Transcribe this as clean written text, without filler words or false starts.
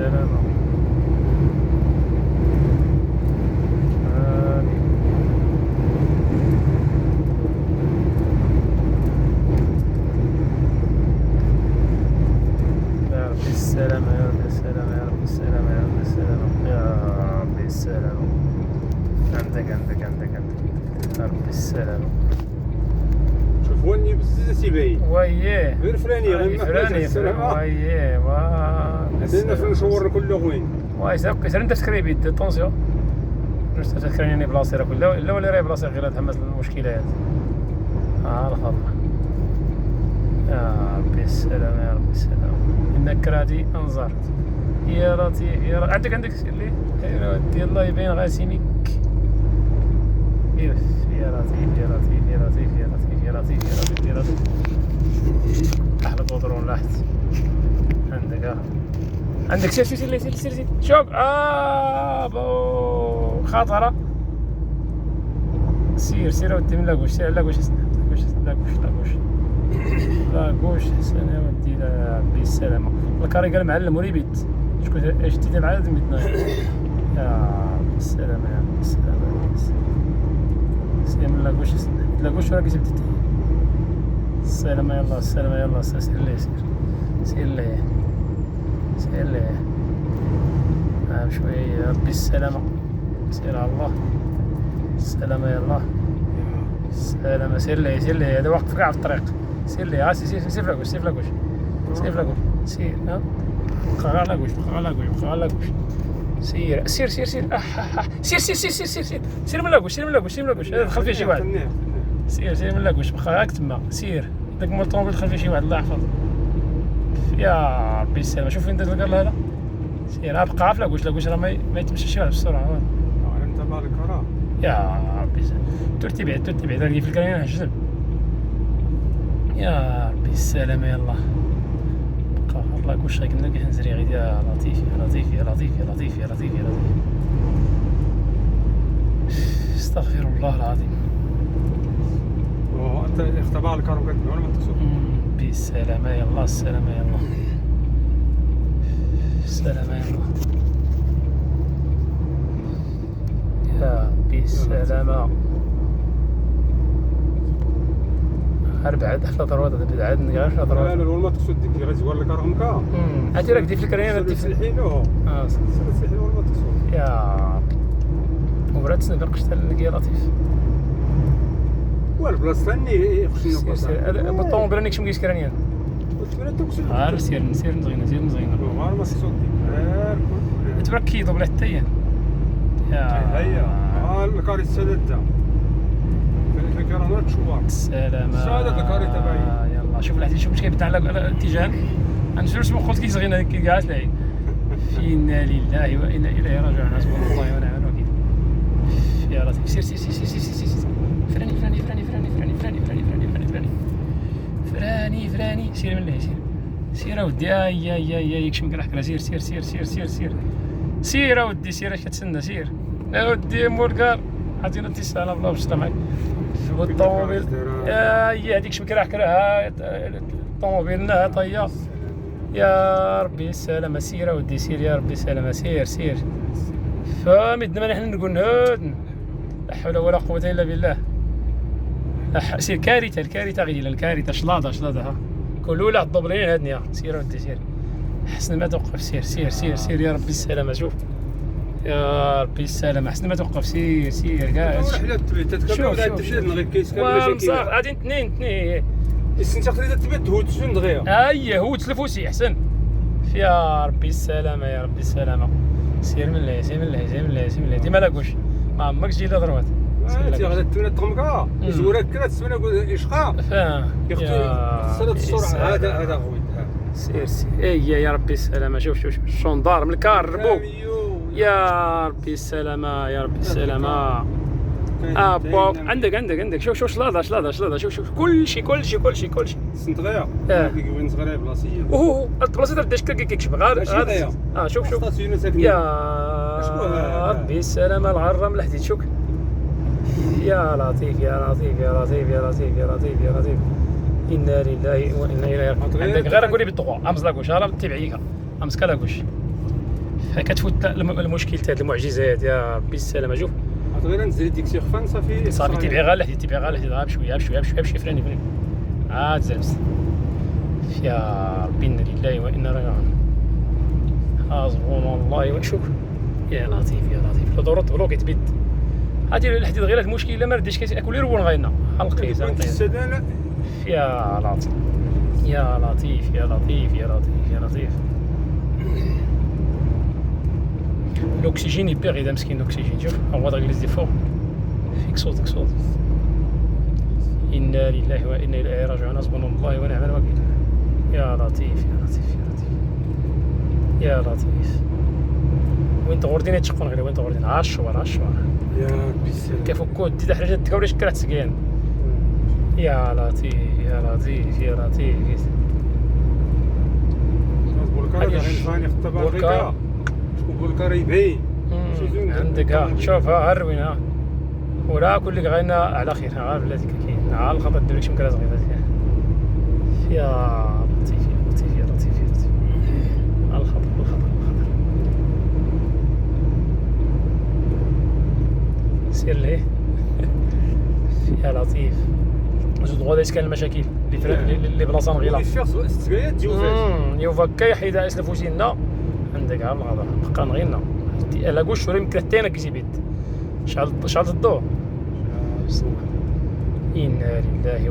بالسلامة. يا ربي السلامة، يا ربي السلامة، يا ربي السلامة، يا ربي السلامة، يا ربي السلامة. عندك يا ربي السلامة. شوف وني بزاف باين وياه غير فراني غير فراني وياه هذا في نشور كل وين واي ساق سير انت سكريبي طونسيون نشت تذكرني بلاصه لا ولا راهي بلاصه غير تحمس المشكلات الخطر. يا ربي السلامة، يا ربي السلامة. انك رادي انظرت يا لطيف يا لطيف. عندك اللي يا ودي الله يبين غاسينك. يا لطيف يا لطيف يا لطيف يا لطيف يا لطيف يا لطيف يا لطيف. احلى بودرون لاحت عندك سير شوف بو خطرة. سير ودي من لاكوش لاكوش حسن يا ودي. لا بالسلامة. الكاري قال معلم وريبيت شكون شتي مع هذا ميتنا. يا بالسلامة يا بالسلامة. سير من لاكوش راكي سبتي السلامة. يلا السلامة يلا سير ليه شوية. يا ربي السلامة. سير على الله السلامة. يلا السلامة. سير ليه هذا وقف كاع في الطريق. سير ليه سير فلاكوش سير بقى على لاكوش سير من لاكوش هذا دخل فيه شي واحد. سير من لاكوش بقى هاك تما. سير داك مول الطوموبيل دخل فيه شي واحد الله يحفظ. يا ربي السلامة. شوف فين داز الكار هذا. سير بقى في لاكوش راه ما يتمشى شي واحد بالسرعة. انت بالك راه يا ربي ترتي بعيد راكي في الكريان حجزم. يا ربي السلامة. يلا بقى لاكوش غير كنا كنزري غير. يا لطيف استغفر الله العظيم. انت اختبار الكار وكتبع ولا ما تسوق بالسلامة. يلا السلامة. يلا السلامة. يا ربي السلامة. بعد 10 ضربات بعد غير 10 ضربات. لا والله ما تقصد ديك غيزوار لك راهم كا عرفتي راك دير في الكريان دير في الحين سلسلحين والله ما تقصد. يا وبرات سنبقش حتى يا لطيف والبلاصه ثاني خصني هذا بالطوموبيل راني كشم كريان. عارف سير نزغينا غير ما تقصد ديك تبارك كيضو بلا حتى هي. يا هيا الكاري السادة الكرامات شوار السلامة. سادة الكاري تبعي. يلا شوف الحديد شوف واش كيبدا على الاتجاه. غنشوف اسمو قلت كيزغينا كي كاع تلاقي. إنا لله وإنا إليه راجعون. حسبنا الله ونعم الوكيل. يا لطيف سير فراني سير من الله سير اودي. يا يكشم كراح سير اودي سير اش كتسنى. سير اودي موركار عطينا اتصال بلا بسطه معاك بالطوموبيل. يا هذيك شم كراح الطوموبيل لها طيه. يا ربي السلامة. سير اودي سير يا ربي السلامة. سير فمدنا نحن نقول لا حول ولا قوة الا بالله. سير الكارثة غير الكارثة شلاضة ها كلوا له الضبلين هادنيا. سير ودي سير حسن ما توقف. سير يا ربي السلامة. شوف يا ربي السلامة حسن ما توقف. سير كاع شوف غير كيس غادي اثنين السنتي خليتها تبات هوت شنو دغيا هوت تلفوسي احسن. يا ربي السلامة. سير من الله ديما لاكوش ما عمرك تجي لها ضربات. انت غادا تولي تغمكا يزورك كرا تسمى اشقا يخصها السرعه. هذا غويت سير يا ربي السلامة. شوف الشوندار من الكار ربو. يا ربي السلامة بوك عندك شوف شلاضة شوف كل شيء سنت غيا وين صغيره بلاصيه البلاصه تاع داش كيكشف غير شوف يا ربي السلامة. العرة من الحديد شوف. يا لطيف إنا لله وإنا إليه راجعون. عندك غير قولي بالطغوا امز لاكوش راه تبعيك امسك لاكوش فكتفوت المشكل تاع هاد المعجزات يا ربي السلامه. شوف غير نزل ديك سيرفان صافي تيبيع غير لحدي، تيبيع غير لحدي، بشويه بشويه بشويه بشويه، فراني عاد زلمت. يا ربي انا لله وانا راجعون، حسبنا الله ونشوف. يا لطيف يا لطيف، لو دورت بلوك يتبد هادي الحديد غير المشكل الا ما رديتش كاكل يرون غاينا حلقيت السدانه. يا لطيف يا لطيف يا لطيف يا لطيف يا لطيف. الاكسجين يبيغ اذا مسكين الاكسجين. شوف هو داك اللي دي فوق فيك صوت ديك صوت. انا لله وانا اليه راجعون، حسبنا الله ونعم الوكيل. يا لطيف يا لطيف يا لطيف يا لطيف. وين تغردين تشقون غير وين تغردين عالشوار عالشوار يا ربي السلام كيفكو دي حاجه تكوريش كرات سكين. يا لطيف يا لطيف يا لطيف. بولكار غير خطب افريكا شكون بولكار يبين عندك شوف ها الروين ها ولا كل لك غينا على خير. ها بلاتي كاين ها الخطا ديرك شي مكراز غير يا لطيف يا لطيف يا لطيف يا لطيف. الخطا الخطا الخطا سير ليه. يا لطيف زود غادي كاين المشاكل اللي بلاصه نغيلا يوفا كاي حيدا اسلفو سينا عندك ها الغابه بقى نغينا الا كوش شوري مكرتينا كيزيبيت شعل الضوء. انا لله